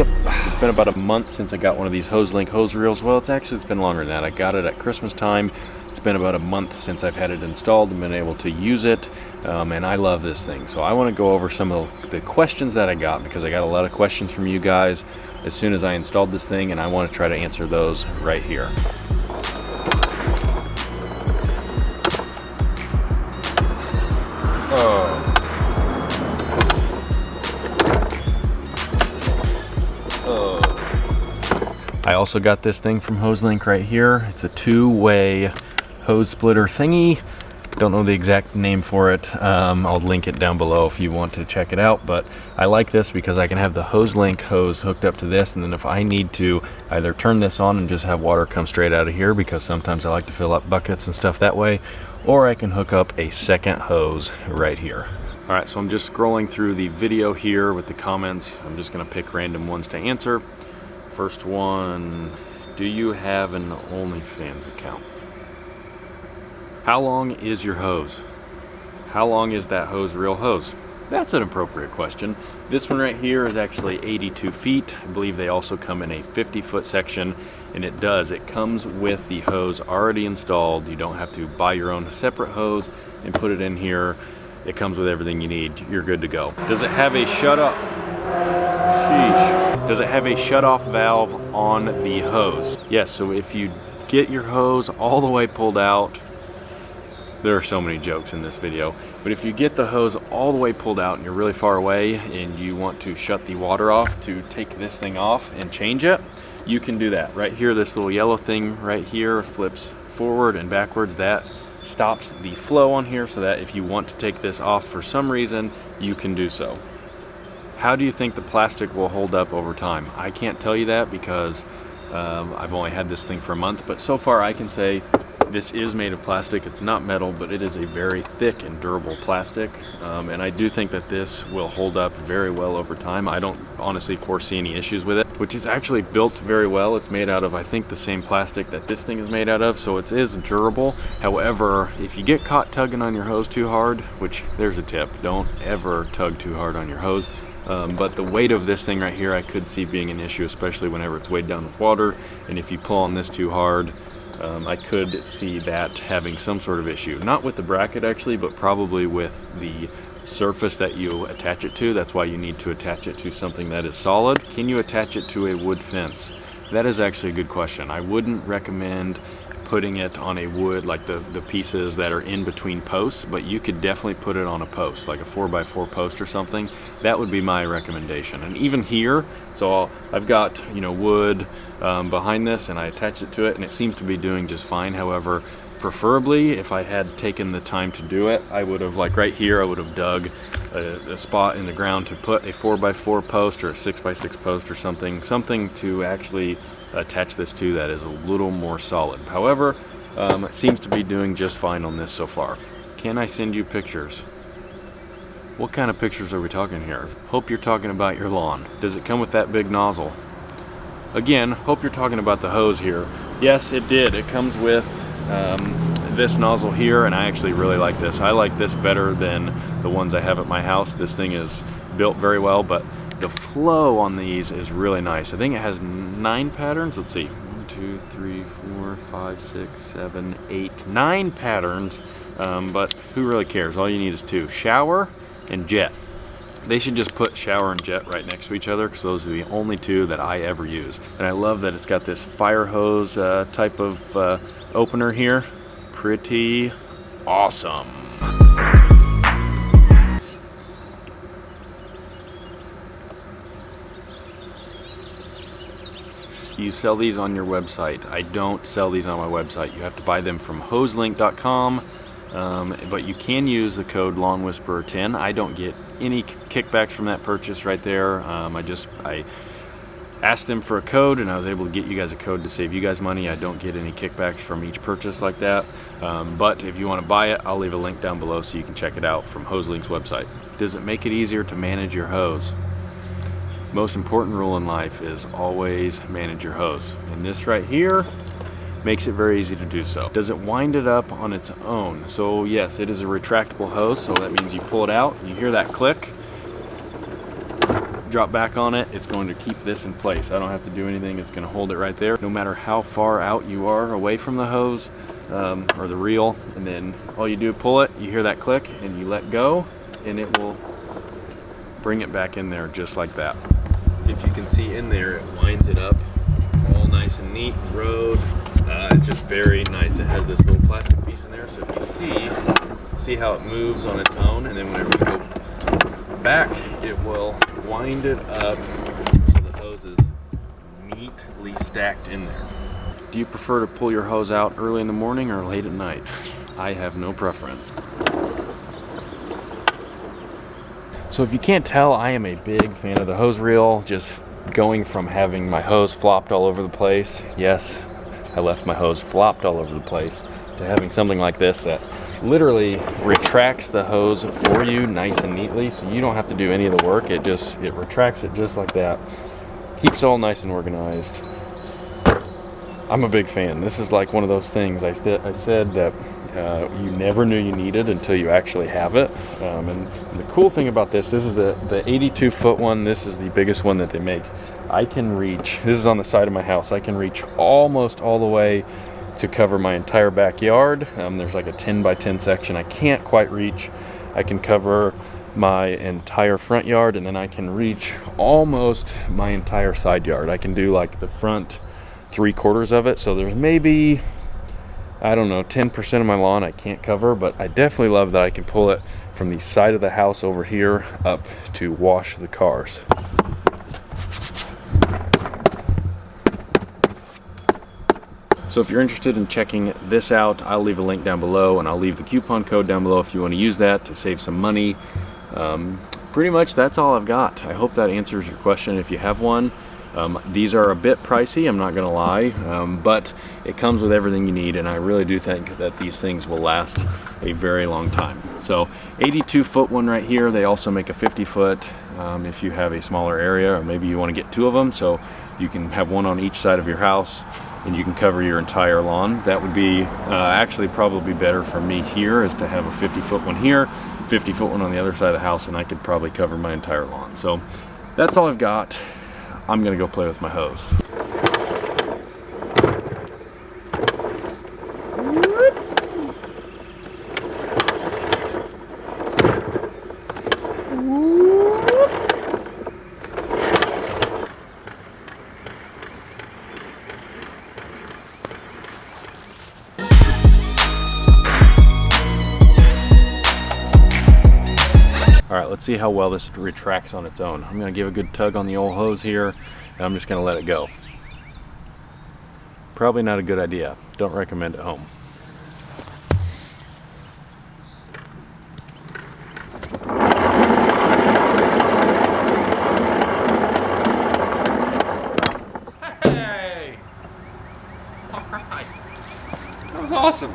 Yep, it's been about a month since I got one of these HoseLink hose reels. Well, it's been longer than that. I got it at Christmas time. It's been about a month since I've had it installed and been able to use it, and I love this thing. So I want to go over some of the questions that I got, because I got a lot of questions from you guys as soon as I installed this thing, and I want to try to answer those right here. I also got this thing from HoseLink right here. It's a two-way hose splitter thingy. Don't know the exact name for it. I'll link it down below if you want to check it out, but I like this because I can have the HoseLink hose hooked up to this, and then if I need to either turn this on and just have water come straight out of here, because sometimes I like to fill up buckets and stuff that way, or I can hook up a second hose right here. All right, so I'm just scrolling through the video here with the comments. I'm just gonna pick random ones to answer. First one, do you have an OnlyFans account? How long is your hose? How long is that hose real hose? That's an appropriate question. This one right here is actually 82 feet. I believe they also come in a 50-foot section, and it comes with the hose already installed. You don't have to buy your own separate hose and put it in here. It comes with everything you need. You're good to go. Does it have a shut-off? Sheesh. Does it have a shut-off valve on the hose? Yes, so if you get your hose all the way pulled out, there are so many jokes in this video, but if you get the hose all the way pulled out and you're really far away and you want to shut the water off to take this thing off and change it, you can do that. Right here, this little yellow thing right here flips forward and backwards. That stops the flow on here so that if you want to take this off for some reason, you can do so. How do you think the plastic will hold up over time? I can't tell you that because I've only had this thing for a month, but so far I can say this is made of plastic. It's not metal, but it is a very thick and durable plastic, and I do think that this will hold up very well over time. I don't honestly foresee any issues with it, which is actually built very well. It's made out of, I think, the same plastic that this thing is made out of, so it is durable. However, if you get caught tugging on your hose too hard, which there's a tip, don't ever tug too hard on your hose. But the weight of this thing right here, I could see being an issue, especially whenever it's weighed down with water. And if you pull on this too hard, I could see that having some sort of issue. Not with the bracket actually, but probably with the surface that you attach it to. That's why you need to attach it to something that is solid. Can you attach it to a wood fence? That is actually a good question. I wouldn't recommend putting it on a wood, like the pieces that are in between posts, but you could definitely put it on a post, like a 4x4 post or something. That would be my recommendation. And even here, so I've got, wood behind this, and I attach it to it, and it seems to be doing just fine. However, preferably, if I had taken the time to do it, I would have, like right here, I would have dug a spot in the ground to put a 4x4 post or a 6x6 post or something to actually attach this to that is a little more solid. However, it seems to be doing just fine on this so far. Can I send you pictures? What kind of pictures are we talking here? Hope you're talking about your lawn. Does it come with that big nozzle? Again, hope you're talking about the hose here. Yes, it did. It comes with this nozzle here, and I actually really like this. I like this better than the ones I have at my house. This thing is built very well, but the flow on these is really nice. I think it has 9 patterns. Let's see. 1, 2, 3, 4, 5, 6, 7, 8, 9 patterns. But who really cares? All you need is 2. Shower and jet. They should just put shower and jet right next to each other, because those are the only 2 that I ever use. And I love that it's got this fire hose type of opener here. Pretty awesome. You sell these on your website. I don't sell these on my website. You have to buy them from hoselink.com, but you can use the code LawnWhisperer10. I don't get any kickbacks from that purchase right there. I asked them for a code, and I was able to get you guys a code to save you guys money. I don't get any kickbacks from each purchase like that, but if you want to buy it, I'll leave a link down below so you can check it out from HoseLink's website. Does it make it easier to manage your hose? Most important rule in life is always manage your hose, and this right here makes it very easy to do so. Does it wind it up on its own? So yes, it is a retractable hose, so that means you pull it out, you hear that click, drop back on it, it's going to keep this in place. I don't have to do anything. It's going to hold it right there no matter how far out you are away from the hose or the reel. And then all you do, pull it, you hear that click, and you let go, and it will bring it back in there just like that. If you can see in there, it winds it up all nice and neat, rode. It's just very nice. It has this little plastic piece in there, so if you see how it moves on its own, and then whenever you go back, it will wind it up so the hose is neatly stacked in there. Do you prefer to pull your hose out early in the morning or late at night? I have no preference. So if you can't tell, I am a big fan of the hose reel. Just going from having my hose flopped all over the place, yes, I left my hose flopped all over the place, to having something like this that literally retracts the hose for you nice and neatly, so you don't have to do any of the work. It retracts it just like that. Keeps it all nice and organized. I'm a big fan. This is like one of those things I said that you never knew you needed until you actually have it. And the cool thing about this is the 82-foot one. This is the biggest one that they make. I can reach, this is on the side of my house, I can reach almost all the way to cover my entire backyard. There's like a 10 by 10 section I can't quite reach. I can cover my entire front yard, and then I can reach almost my entire side yard. I can do like the front 3/4 of it, so there's maybe, I don't know, 10% of my lawn I can't cover, but I definitely love that I can pull it from the side of the house over here up to wash the cars. So if you're interested in checking this out, I'll leave a link down below, and I'll leave the coupon code down below if you want to use that to save some money. Pretty much that's all I've got. I hope that answers your question if you have one. These are a bit pricey, I'm not gonna lie, but it comes with everything you need, and I really do think that these things will last a very long time. So 82-foot one right here. They also make a 50-foot if you have a smaller area, or maybe you want to get 2 of them, so you can have one on each side of your house and you can cover your entire lawn. That would be actually probably better for me here, is to have a 50-foot one here, 50-foot one on the other side of the house, and I could probably cover my entire lawn. So that's all I've got. I'm gonna go play with my hose. All right, let's see how well this retracts on its own. I'm gonna give a good tug on the old hose here, and I'm just gonna let it go. Probably not a good idea. Don't recommend at home. Hey! All right, that was awesome.